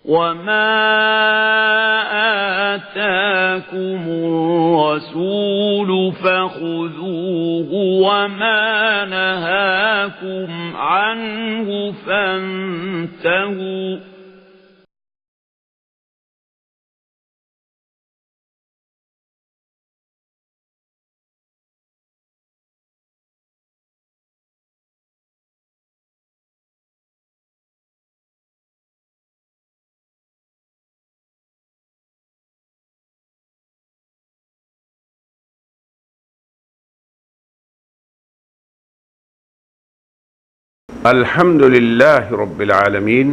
وَمَا آتَاكُمُ الرَّسُولُ فَخُذُوهُ وَمَا نَهَاكُمْ عَنْهُ فَانتَهُوا الحمد لله رب العالمين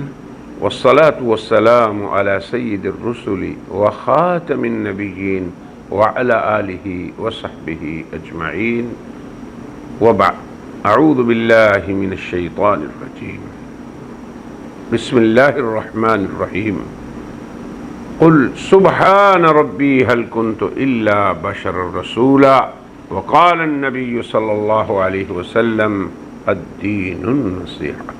والصلاة والسلام على سيد الرسل وخاتم النبيين وعلى آله وصحبه أجمعين وبعد. أعوذ بالله من الشيطان الرجيم. بسم الله الرحمن الرحيم. قل سبحان ربي هل كنت إلا بشرا رسولا وقال النبي صلى الله عليه وسلم الدین النصیحہ.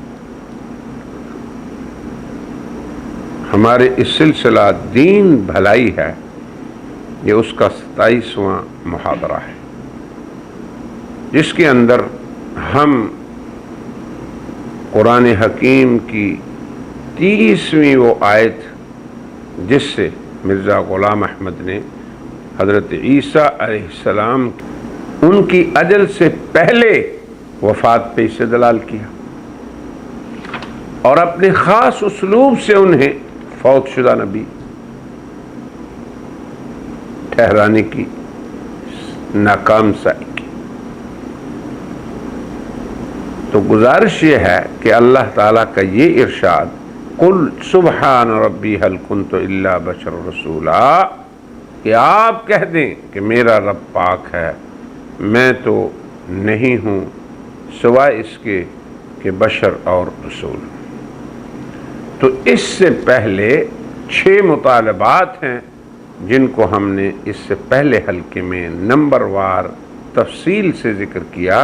ہمارے اس سلسلہ دین بھلائی ہے، یہ اس کا 27واں محاضرہ ہے، جس کے اندر ہم قرآن حکیم کی 30ویں وہ آیت جس سے مرزا غلام احمد نے حضرت عیسیٰ علیہ السلام ان کی اجل سے پہلے وفات پہ استدلال کیا اور اپنے خاص اسلوب سے انہیں فوت شدہ نبی ٹھہرانے کی ناکام سعی کی. تو گزارش یہ ہے کہ اللہ تعالیٰ کا یہ ارشاد قل سبحان ربی هل كنت الا بشر رسولا، کہ آپ کہہ دیں کہ میرا رب پاک ہے، میں تو نہیں ہوں سوائے اس کے کہ بشر اور رسول. تو اس سے پہلے 6 مطالبات ہیں جن کو ہم نے اس سے پہلے حلقے میں نمبر وار تفصیل سے ذکر کیا.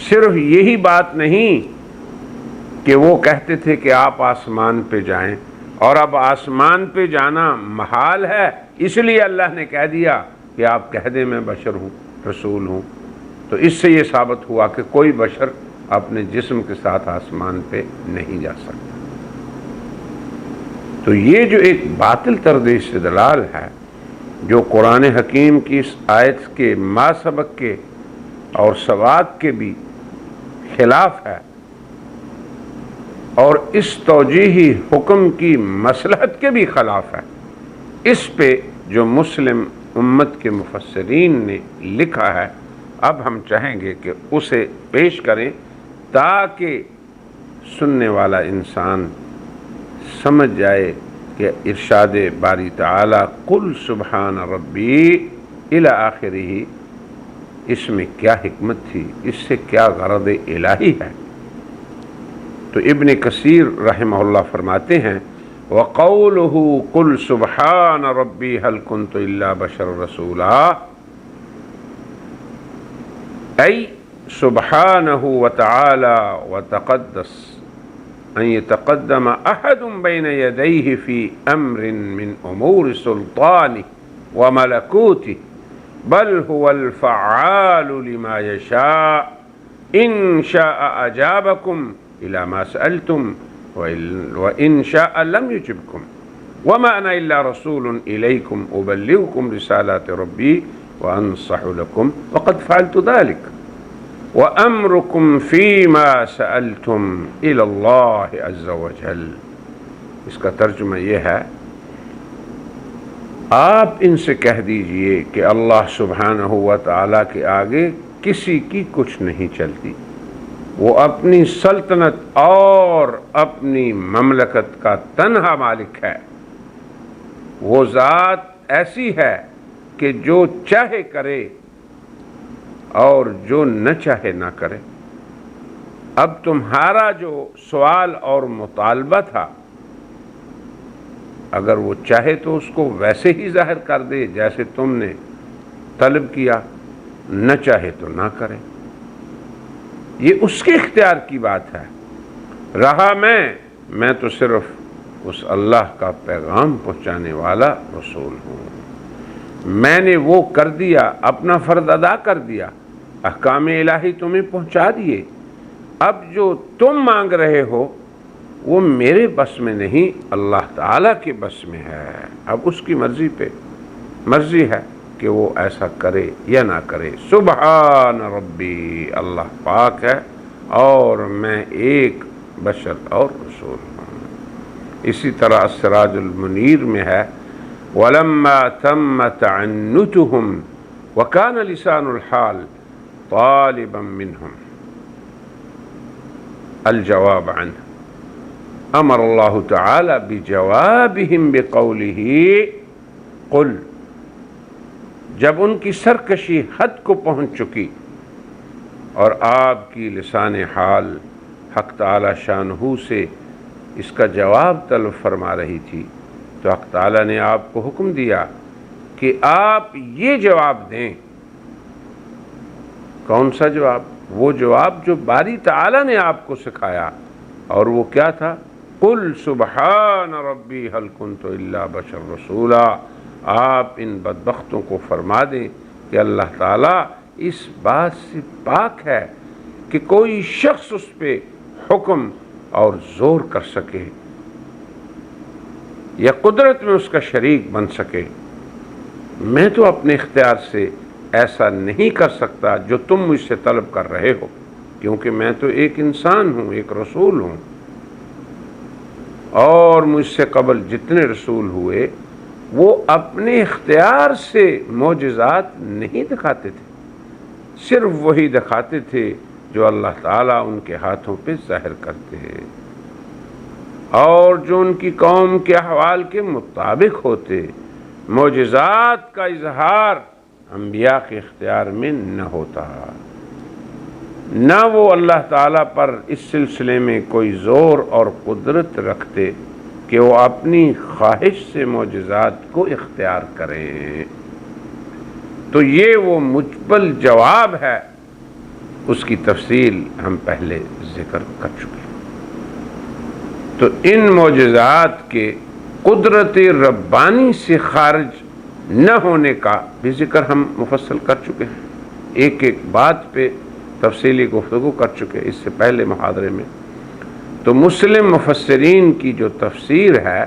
صرف یہی بات نہیں کہ وہ کہتے تھے کہ آپ آسمان پہ جائیں، اور اب آسمان پہ جانا محال ہے، اس لیے اللہ نے کہہ دیا کہ آپ کہہ دیں میں بشر ہوں، رسول ہوں. تو اس سے یہ ثابت ہوا کہ کوئی بشر اپنے جسم کے ساتھ آسمان پہ نہیں جا سکتا. تو یہ جو ایک باطل طرز استدلال ہے جو قرآن حکیم کی اس آیت کے ما سبق کے اور سواد کے بھی خلاف ہے، اور اس توجیہی حکم کی مصلحت کے بھی خلاف ہے، اس پہ جو مسلم امت کے مفسرین نے لکھا ہے اب ہم چاہیں گے کہ اسے پیش کریں تاکہ سننے والا انسان سمجھ جائے کہ ارشاد باری تعالی قل سبحان ربی الی آخرہ اس میں کیا حکمت تھی، اس سے کیا غرض الہی ہے. تو ابن کثیر رحمہ اللہ فرماتے ہیں وقولہ قل سبحان ربی هل كنت الا بشر رسولا ای سبحانہ وتعالی وتقدس ان يتقدم احد بین یدیہ فی امر من امور سلطانہ وملکوتہ بل هو الفعال لما یشاء ان شاء اجابکم الى ما سألتم وان شاء لم يجبکم وما انا الا رسول الیکم ابلغکم رسالات ربی وانصح لكم وقد فعلت ذلك وامركم فيما سألتم الى الله عز وجل. اس کا ترجمہ یہ ہے آپ ان سے کہہ دیجئے کہ اللہ سبحانہ و تعالیٰ کے آگے کسی کی کچھ نہیں چلتی، وہ اپنی سلطنت اور اپنی مملکت کا تنہا مالک ہے. وہ ذات ایسی ہے کہ جو چاہے کرے اور جو نہ چاہے نہ کرے. اب تمہارا جو سوال اور مطالبہ تھا، اگر وہ چاہے تو اس کو ویسے ہی ظاہر کر دے جیسے تم نے طلب کیا، نہ چاہے تو نہ کرے. یہ اس کے اختیار کی بات ہے. رہا میں تو صرف اس اللہ کا پیغام پہنچانے والا رسول ہوں۔ میں نے وہ کر دیا، اپنا فرض ادا کر دیا، احکام الہی تمہیں پہنچا دیے، اب جو تم مانگ رہے ہو وہ میرے بس میں نہیں، اللہ تعالیٰ کے بس میں ہے۔ اب اس کی مرضی ہے کہ وہ ایسا کرے یا نہ کرے۔ سبحان ربی، اللہ پاک ہے اور میں ایک بشر اور رسول ہوں۔ اسی طرح السراج المنیر میں ہے وَلَمَّا تَمَّ تَعَنُّتُهُمْ وَكَانَ لِسَانُ الْحَالِ طَالِبًا مِّنْهُمْ الجواب عنه امر اللہ تعالی بجوابهم بقوله قل، جب ان کی سرکشی حد کو پہنچ چکی اور آپ کی لسان حال حق تعالی شانہ سے اس کا جواب طلب فرما رہی تھی، تو حق تعالی نے آپ کو حکم دیا کہ آپ یہ جواب دیں۔ کون سا جواب؟ وہ جواب جو باری تعالی نے آپ کو سکھایا، اور وہ کیا تھا؟ قل سبحان ربی هل کنت الا بشر رسولا۔ آپ ان بدبختوں کو فرما دیں کہ اللہ تعالیٰ اس بات سے پاک ہے کہ کوئی شخص اس پہ حکم اور زور کر سکے یا قدرت میں اس کا شریک بن سکے۔ میں تو اپنے اختیار سے ایسا نہیں کر سکتا جو تم مجھ سے طلب کر رہے ہو، کیونکہ میں تو ایک انسان ہوں، ایک رسول ہوں، اور مجھ سے قبل جتنے رسول ہوئے وہ اپنے اختیار سے معجزات نہیں دکھاتے تھے، صرف وہی دکھاتے تھے جو اللہ تعالیٰ ان کے ہاتھوں پہ ظاہر کرتے ہیں، اور جو ان کی قوم کے احوال کے مطابق ہوتے۔ معجزات کا اظہار انبیاء کے اختیار میں نہ ہوتا، نہ وہ اللہ تعالیٰ پر اس سلسلے میں کوئی زور اور قدرت رکھتے کہ وہ اپنی خواہش سے معجزات کو اختیار کریں۔ تو یہ وہ مجمل جواب ہے، اس کی تفصیل ہم پہلے ذکر کر چکے ہیں۔ تو ان معجزات کے قدرت ربانی سے خارج نہ ہونے کا بھی ذکر ہم مفصل کر چکے ہیں، ایک ایک بات پہ تفصیلی گفتگو کر چکے اس سے پہلے محاضرے میں۔ تو مسلم مفسرین کی جو تفسیر ہے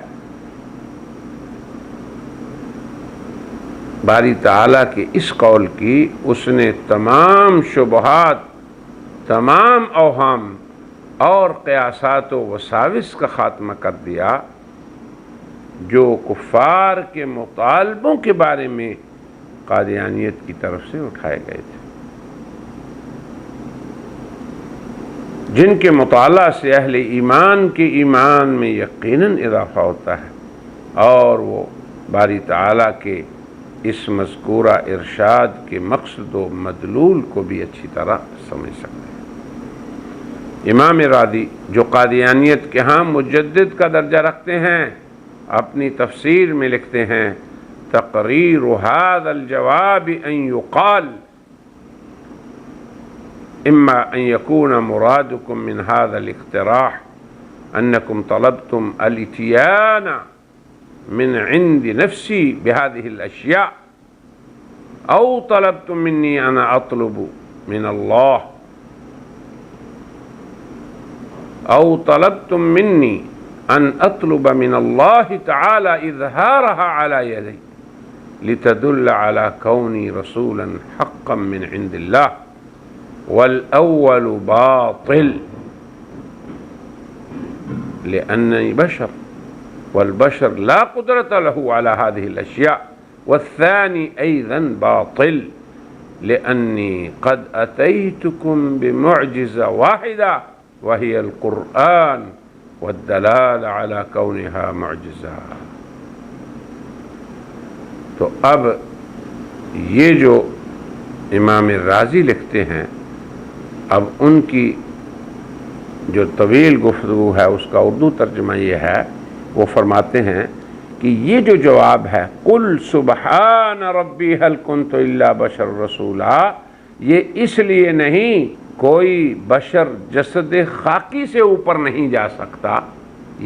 باری تعالیٰ کے اس قول کی، اس نے تمام شبہات، تمام اوہام اور قیاسات و وساوس کا خاتمہ کر دیا جو کفار کے مطالبوں کے بارے میں قادیانیت کی طرف سے اٹھائے گئے تھے، جن کے مطالعہ سے اہل ایمان کے ایمان میں یقیناً اضافہ ہوتا ہے، اور وہ باری تعالیٰ کے اس مذکورہ ارشاد کے مقصد و مدلول کو بھی اچھی طرح سمجھ سکتے ہیں۔ امام راضی جو قادیانیت کے ہاں مجدد کا درجہ رکھتے ہیں، اپنی تفسیر میں لکھتے ہیں تقریر هذا الجواب ان يقال اما ان يكون مرادكم من هذا الاقتراح انكم طلبتم الاتيان من عند نفسي بهذه الاشياء او طلبتم مني انا اطلب من الله او طلبتم مني ان اطلب من الله تعالى اظهارها على يدي لتدل على كوني رسولا حقا من عند الله والاول باطل لانني بشر والبشر لا قدرة له على هذه الاشياء والثاني ايضا باطل لاني قد اتيتكم بمعجزة واحدة وهي القرآن والدلال على كونها معجزہ۔ تو اب یہ جو امام راضی لکھتے ہیں، اب ان کی جو طویل گفتگو ہے اس کا اردو ترجمہ یہ ہے، وہ فرماتے ہیں کہ یہ جو جواب ہے قل سبحان ربی هل کنت الا بشر رسولا، یہ اس لیے نہیں کوئی بشر جسد خاکی سے اوپر نہیں جا سکتا،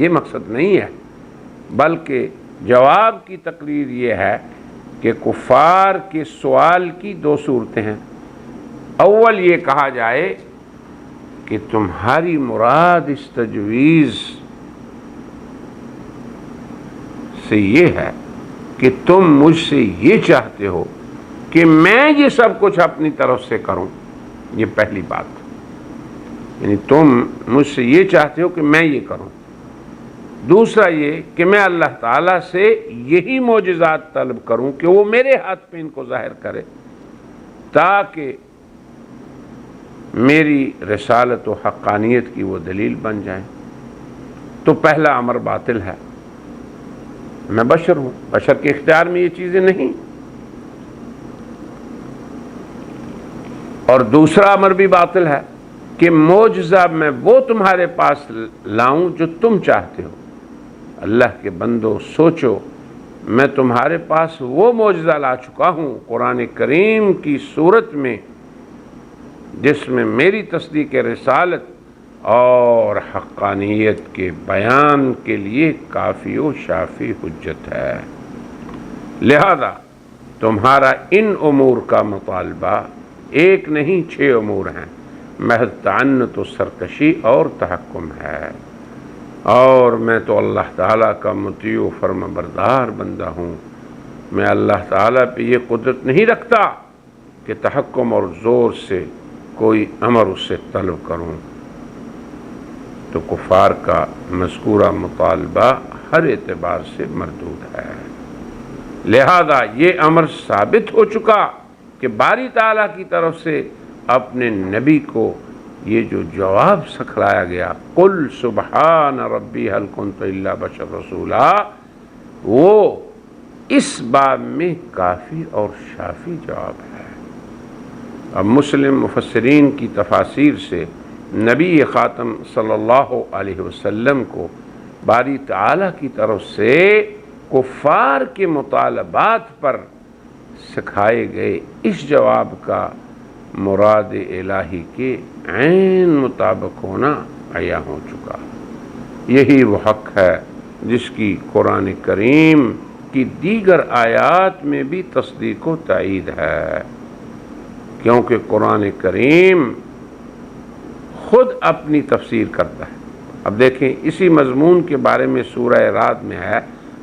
یہ مقصد نہیں ہے، بلکہ جواب کی تقریر یہ ہے کہ کفار کے سوال کی دو صورتیں ہیں۔ اول یہ کہا جائے کہ تمہاری مراد اس تجویز سے یہ ہے کہ تم مجھ سے یہ چاہتے ہو کہ میں یہ سب کچھ اپنی طرف سے کروں، یہ پہلی بات، یعنی تم مجھ سے یہ چاہتے ہو کہ میں یہ کروں۔ دوسرا یہ کہ میں اللہ تعالیٰ سے یہی معجزات طلب کروں کہ وہ میرے ہاتھ پہ ان کو ظاہر کرے تاکہ میری رسالت و حقانیت کی وہ دلیل بن جائیں۔ تو پہلا امر باطل ہے، میں بشر ہوں، بشر کے اختیار میں یہ چیزیں نہیں۔ اور دوسرا امر بھی باطل ہے کہ معجزہ میں وہ تمہارے پاس لاؤں جو تم چاہتے ہو۔ اللہ کے بندو سوچو، میں تمہارے پاس وہ معجزہ لا چکا ہوں قرآن کریم کی صورت میں جس میں میری تصدیق رسالت اور حقانیت کے بیان کے لیے کافی و شافی حجت ہے۔ لہذا تمہارا ان امور کا مطالبہ ایک نہیں 6 امور ہیں، محض تعنت و سرکشی اور تحکم ہے، اور میں تو اللہ تعالیٰ کا مطیع و فرما بردار بندہ ہوں۔ میں اللہ تعالیٰ پہ یہ قدرت نہیں رکھتا کہ تحکم اور زور سے کوئی امر اس سے طلب کروں۔ تو کفار کا مذکورہ مطالبہ ہر اعتبار سے مردود ہے۔ لہذا یہ امر ثابت ہو چکا کہ باری تعالیٰ کی طرف سے اپنے نبی کو یہ جو جواب سکھلایا گیا، قل سبحان ربی هل كنت الا بشر رسولا، وہ اس باب میں کافی اور شافی جواب ہے۔ اب مسلم مفسرین کی تفاسیر سے نبی خاتم صلی اللہ علیہ وسلم کو باری تعالیٰ کی طرف سے کفار کے مطالبات پر سکھائے گئے اس جواب کا مراد الہی کے عین مطابق ہونا عیاں ہو چکا۔ یہی وہ حق ہے جس کی قرآن کریم کی دیگر آیات میں بھی تصدیق و تائید ہے، کیونکہ قرآن کریم خود اپنی تفسیر کرتا ہے۔ اب دیکھیں اسی مضمون کے بارے میں سورہ رعد میں ہے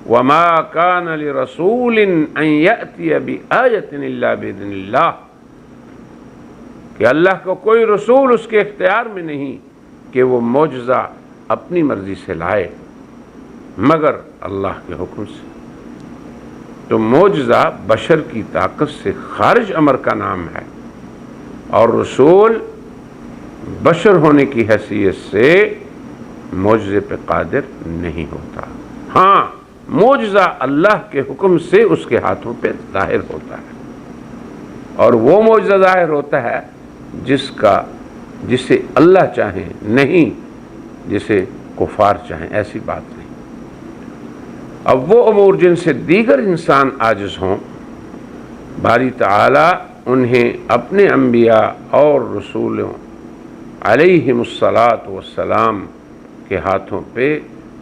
وَمَا كَانَ لِرَسُولٍ أَن يَأْتِيَ بِآيَةٍ إِلَّا بِإِذْنِ اللَّهِ، کہ اللہ کو کوئی رسول اس کے اختیار میں نہیں کہ وہ معجزہ اپنی مرضی سے لائے مگر اللہ کے حکم سے۔ تو معجزہ بشر کی طاقت سے خارج امر کا نام ہے، اور رسول بشر ہونے کی حیثیت سے معجزے پہ قادر نہیں ہوتا۔ ہاں، معجزہ اللہ کے حکم سے اس کے ہاتھوں پہ ظاہر ہوتا ہے، اور وہ معجزہ ظاہر ہوتا ہے جسے اللہ چاہیں، نہیں جسے کفار چاہیں، ایسی بات نہیں۔ اب وہ امور جن سے دیگر انسان عاجز ہوں، باری تعالیٰ انہیں اپنے انبیاء اور رسولوں علیہم الصلاۃ والسلام کے ہاتھوں پہ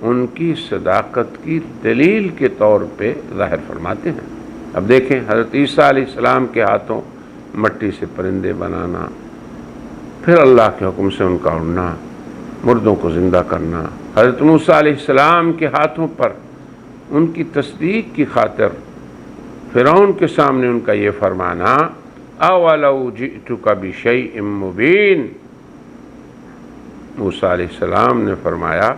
ان کی صداقت کی دلیل کے طور پہ ظاہر فرماتے ہیں۔ اب دیکھیں حضرت عیسیٰ علیہ السلام کے ہاتھوں مٹی سے پرندے بنانا، پھر اللہ کے حکم سے ان کا اڑنا، مردوں کو زندہ کرنا، حضرت موسیٰ علیہ السلام کے ہاتھوں پر ان کی تصدیق کی خاطر فرعون کے سامنے ان کا یہ فرمانا اَوَلَوْ جِئْتُكَ بِشَيْءٍ مُبِينٍ، موسیٰ علیہ السلام نے فرمایا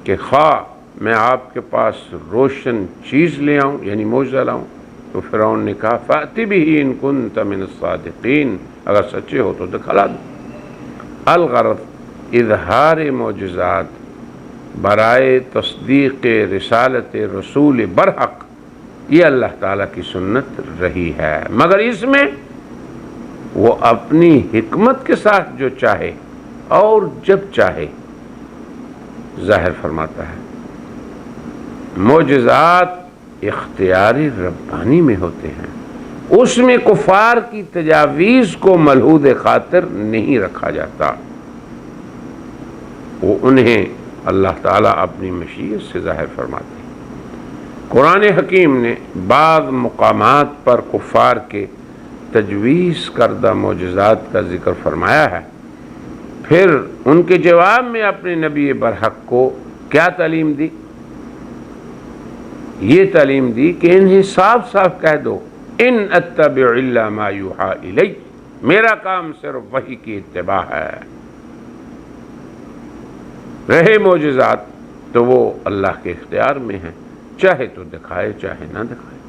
کہ خواہ میں آپ کے پاس روشن چیز لے آؤں، یعنی معجزہ لاؤں، تو فرعون نے کہا فَأْتِ بِهِ إِن كُنتَ مِنَ الصَّادِقِينَ، اگر سچے ہو تو دکھلا دو۔ الغرض اظہار معجزات برائے تصدیق رسالت رسول برحق، یہ اللہ تعالیٰ کی سنت رہی ہے، مگر اس میں وہ اپنی حکمت کے ساتھ جو چاہے اور جب چاہے ظاہر فرماتا ہے۔ معجزات اختیاری ربانی میں ہوتے ہیں، اس میں کفار کی تجاویز کو ملحوظ خاطر نہیں رکھا جاتا، وہ انہیں اللہ تعالیٰ اپنی مشیت سے ظاہر فرماتے ہیں۔ قرآن حکیم نے بعض مقامات پر کفار کے تجویز کردہ معجزات کا ذکر فرمایا ہے، پھر ان کے جواب میں اپنے نبی برحق کو کیا تعلیم دی؟ یہ تعلیم دی کہ انہیں صاف صاف کہہ دو ان اتبع الا ما یوحی الی، میرا کام صرف وحی کی اتباع ہے۔ رہے معجزات تو وہ اللہ کے اختیار میں ہیں، چاہے تو دکھائے چاہے نہ دکھائے،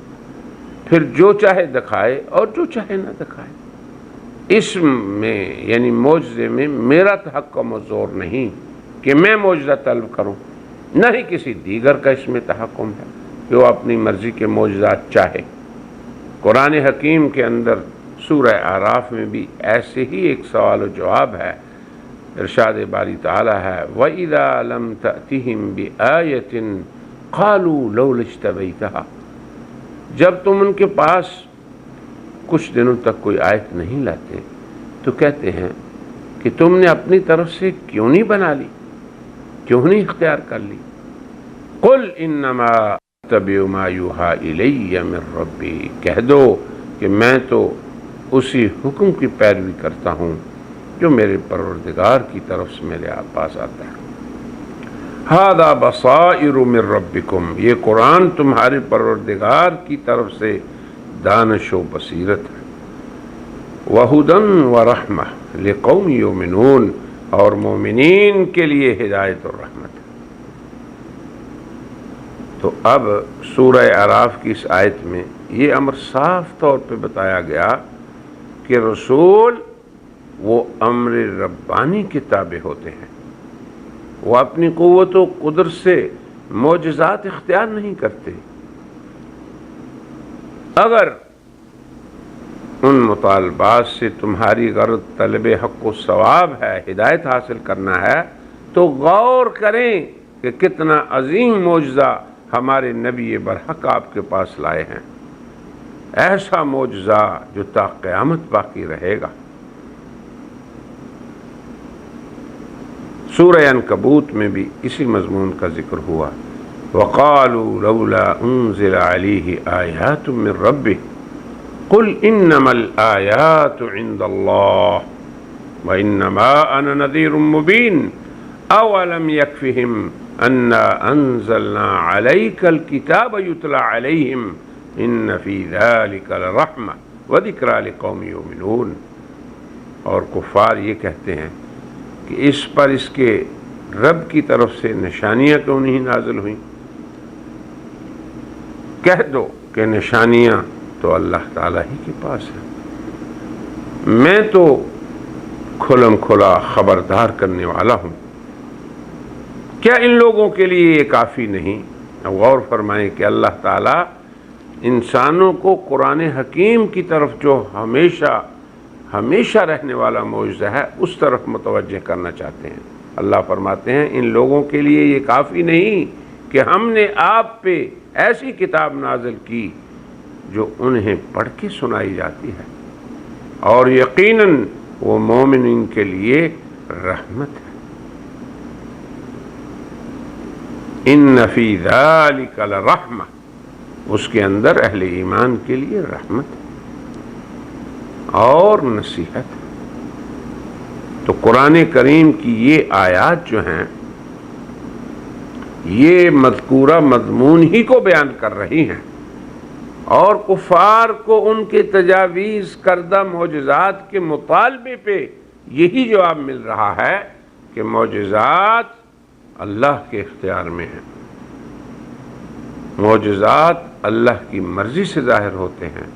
پھر جو چاہے دکھائے اور جو چاہے نہ دکھائے۔ اس میں یعنی معجزے میں میرا تحکم و زور نہیں کہ میں معجزہ طلب کروں، نہ ہی کسی دیگر کا اس میں تحکم ہے کہ وہ اپنی مرضی کے معجزات چاہے۔ قرآن حکیم کے اندر سورہ اعراف میں بھی ایسے ہی ایک سوال و جواب ہے۔ ارشاد باری تعالی ہے وَإِذَا لَمْ تَأْتِهِمْ بِآيَةٍ قَالُوا لَوْلَا اجْتَبَيْتَهَا، جب تم ان کے پاس کچھ دنوں تک کوئی آیت نہیں لاتے تو کہتے ہیں کہ تم نے اپنی طرف سے کیوں نہیں بنا لی، کیوں نہیں اختیار کر لی۔ قُلْ إِنَّمَا أَتَّبِعُ مَا يُوحَى إِلَيَّ مِن رَّبِّي، کہہ دو کہ میں تو اسی حکم کی پیروی کرتا ہوں جو میرے پروردگار کی طرف سے میرے پاس آتا ہے۔ هَذَا بَصَائِرُ مِن رَّبِّكُمْ، یہ قرآن تمہارے پروردگار کی طرف سے دانش و بصیرت ہے۔ وَهُدًى وَرَحْمَةً لِقَوْمٍ يُؤْمِنُونَ، اور مومنین کے لیے ہدایت اور رحمت ہے۔ تو اب سورہ اعراف کی اس آیت میں یہ امر صاف طور پہ بتایا گیا کہ رسول وہ امر ربانی کے تابع ہوتے ہیں، وہ اپنی قوت و قدرت سے معجزات اختیار نہیں کرتے۔ اگر ان مطالبات سے تمہاری غرض طلب حق و ثواب ہے، ہدایت حاصل کرنا ہے، تو غور کریں کہ کتنا عظیم معجزہ ہمارے نبی برحق آپ کے پاس لائے ہیں، ایسا معجزہ جو تا قیامت باقی رہے گا۔ سورہ عنکبوت میں بھی اسی مضمون کا ذکر ہوا، وَقَالُوا لَوْلَا أُنزِلَ عَلَيْهِ آيَاتٌ مِّن رَّبِّهِ قُلْ إِنَّمَا الْآيَاتُ عِندَ اللَّهِ وَإِنَّمَا أَنَا نَذِيرٌ مُّبِينٌ أَوَلَمْ يَكْفِهِمْ أَنَّا أَنزَلْنَا عَلَيْكَ الْكِتَابَ يُتْلَى عَلَيْهِمْ إِنَّ فِي ذَلِكَ لَرَحْمَةً وَذِكْرَىٰ لِقَوْمٍ يُؤْمِنُونَ، اور کفار یہ کہتے ہیں کہ اس پر اس کے رب کی طرف سے نشانیاں کیوں نہیں نازل ہوئیں؟ کہہ دو کہ نشانیاں تو اللہ تعالیٰ ہی کے پاس ہیں، میں تو کھلم کھلا خبردار کرنے والا ہوں۔ کیا ان لوگوں کے لیے یہ کافی نہیں؟ غور فرمائیں کہ اللہ تعالیٰ انسانوں کو قرآن حکیم کی طرف جو ہمیشہ رہنے والا معجزہ ہے اس طرف متوجہ کرنا چاہتے ہیں۔ اللہ فرماتے ہیں ان لوگوں کے لیے یہ کافی نہیں کہ ہم نے آپ پہ ایسی کتاب نازل کی جو انہیں پڑھ کے سنائی جاتی ہے، اور یقیناً وہ مومنین کے لیے رحمت ہے۔ ان فی ذالک لرحمہ، اس کے اندر اہل ایمان کے لیے رحمت ہے اور نصیحت ہے۔ تو قرآن کریم کی یہ آیات جو ہیں یہ مذکورہ مضمون ہی کو بیان کر رہی ہیں، اور کفار کو ان کے تجاویز کردہ معجزات کے مطالبے پہ یہی جواب مل رہا ہے کہ معجزات اللہ کے اختیار میں ہیں، معجزات اللہ کی مرضی سے ظاہر ہوتے ہیں،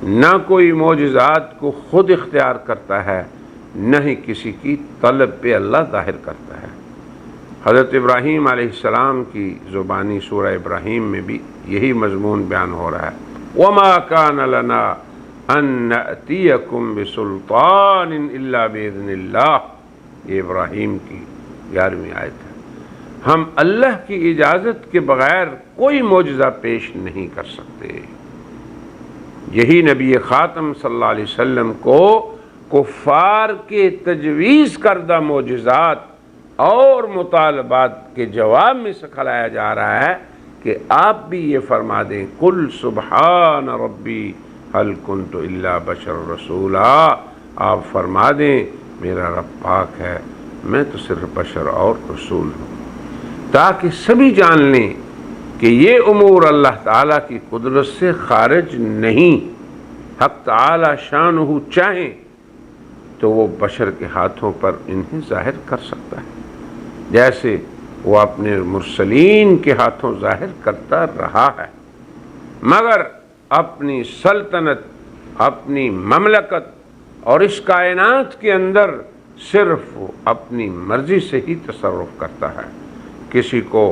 نہ کوئی معجزات کو خود اختیار کرتا ہے، نہ ہی کسی کی طلب پہ اللہ ظاہر کرتا ہے۔ حضرت ابراہیم علیہ السلام کی زبانی سورہ ابراہیم میں بھی یہی مضمون بیان ہو رہا ہے، وَمَا كَانَ لَنَا أَن نَأْتِيَكُمْ بِسُلْطَانٍ إِلَّا بِإِذْنِ اللَّهِ، یہ ابراہیم کی 11ویں آیت ہے۔ ہم اللہ کی اجازت کے بغیر کوئی معجزہ پیش نہیں کر سکتے۔ یہی نبی خاتم صلی اللہ علیہ وسلم کو کفار کے تجویز کردہ معجزات اور مطالبات کے جواب میں سکھلایا جا رہا ہے کہ آپ بھی یہ فرما دیں قل سبحان ربی هل کنت الا بشر رسولا، آپ فرما دیں میرا رب پاک ہے، میں تو صرف بشر اور رسول ہوں، تاکہ سبھی جان لیں کہ یہ امور اللہ تعالیٰ کی قدرت سے خارج نہیں۔ حق تعالی شانہ چاہیں تو وہ بشر کے ہاتھوں پر انہیں ظاہر کر سکتا ہے، جیسے وہ اپنے مرسلین کے ہاتھوں ظاہر کرتا رہا ہے، مگر اپنی سلطنت، اپنی مملکت اور اس کائنات کے اندر صرف وہ اپنی مرضی سے ہی تصرف کرتا ہے، کسی کو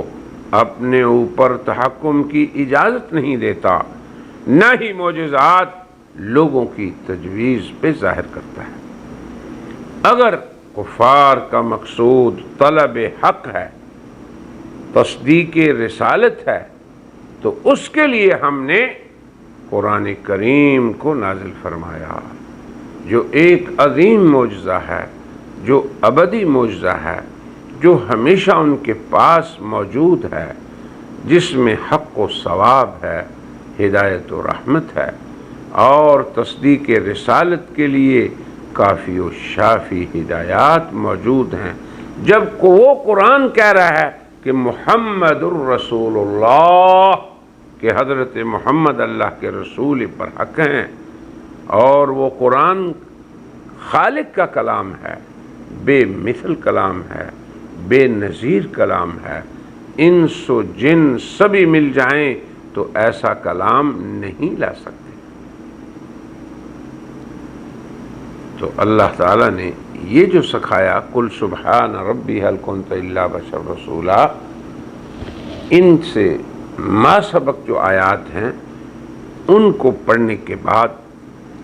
اپنے اوپر تحکم کی اجازت نہیں دیتا، نہ ہی معجزات لوگوں کی تجویز پہ ظاہر کرتا ہے۔ اگر کفار کا مقصود طلب حق ہے، تصدیق رسالت ہے، تو اس کے لیے ہم نے قرآن کریم کو نازل فرمایا، جو ایک عظیم معجزہ ہے، جو ابدی معجزہ ہے، جو ہمیشہ ان کے پاس موجود ہے، جس میں حق و ثواب ہے، ہدایت و رحمت ہے، اور تصدیق رسالت کے لیے کافی و شافی ہدایات موجود ہیں۔ جب وہ قرآن کہہ رہا ہے کہ محمد الرسول اللہ، کہ حضرت محمد اللہ کے رسول پر حق ہیں، اور وہ قرآن خالق کا کلام ہے، بے مثل کلام ہے، بے نظیر کلام ہے، انس و جن سبھی مل جائیں تو ایسا کلام نہیں لا سکتے۔ تو اللہ تعالیٰ نے یہ جو سکھایا قل سبحان ربی هل کنت الا بشر رسولا، ان سے ما سبق جو آیات ہیں ان کو پڑھنے کے بعد،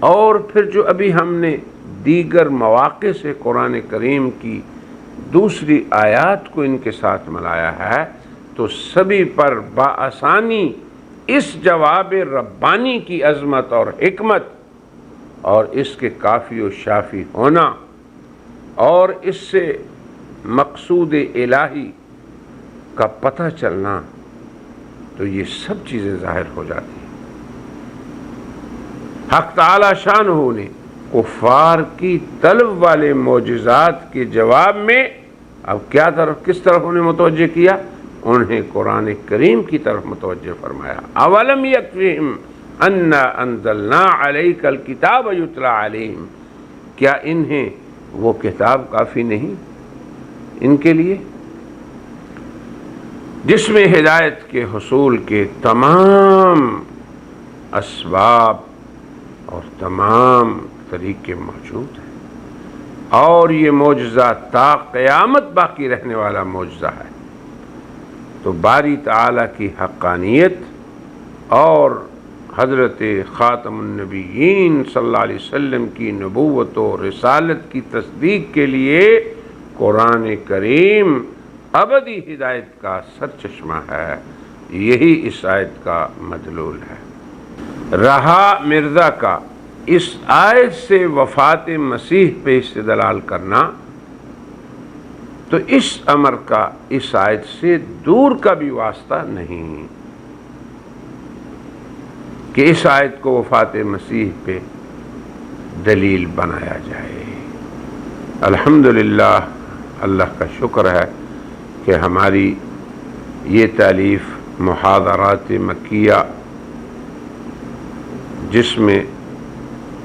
اور پھر جو ابھی ہم نے دیگر مواقع سے قرآن کریم کی دوسری آیات کو ان کے ساتھ ملایا ہے، تو سبھی پر بآسانی اس جواب ربانی کی عظمت اور حکمت اور اس کے کافی و شافی ہونا اور اس سے مقصود الہی کا پتہ چلنا، تو یہ سب چیزیں ظاہر ہو جاتی ہیں۔ حق تعالی شانہ نے کفار کی طلب والے معجزات کے جواب میں اب کس طرف انہیں متوجہ کیا؟ انہیں قرآن کریم کی طرف متوجہ فرمایا۔ اولم یکفہم انا انزلنا علیک الکتاب یتلی علیہم، کیا انہیں وہ کتاب کافی نہیں ان کے لیے جس میں ہدایت کے حصول کے تمام اسباب اور تمام طریقے موجود ہیں، اور یہ معجزہ تا قیامت باقی رہنے والا معجزہ ہے؟ تو باری تعالیٰ کی حقانیت اور حضرت خاتم النبیین صلی اللہ علیہ وسلم کی نبوت و رسالت کی تصدیق کے لیے قرآن کریم ابدی ہدایت کا سرچشمہ ہے، یہی اس آیت کا مدلول ہے۔ رہا مرزا کا اس آیت سے وفات مسیح پہ استدلال کرنا، تو اس امر کا اس آیت سے دور کا بھی واسطہ نہیں کہ اس آیت کو وفات مسیح پہ دلیل بنایا جائے۔ الحمدللہ، اللہ کا شکر ہے کہ ہماری یہ تالیف محاضرات مکیہ، جس میں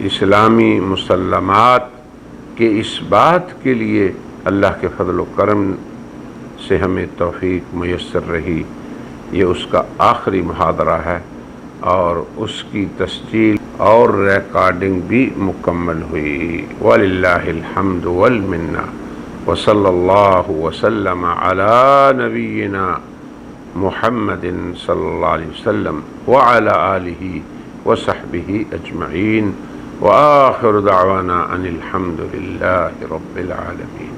اسلامی مسلمات کے اس بات کے لیے اللہ کے فضل و کرم سے ہمیں توفیق میسر رہی، یہ اس کا آخری محاضرہ ہے، اور اس کی تسجیل اور ریکارڈنگ بھی مکمل ہوئی۔ وَلِلَّهِ الْحَمْدُ وَالْمِنَّةُ وَصَلَّى اللَّهُ وَسَلَّمَ عَلَى نَبِيِّنَا مُحَمَّدٍ صلی اللہ علیہ وسلم وعلى آلہ وصحبہ اجمعین، وآخر دعوانا ان الحمد للہ رب العالمین۔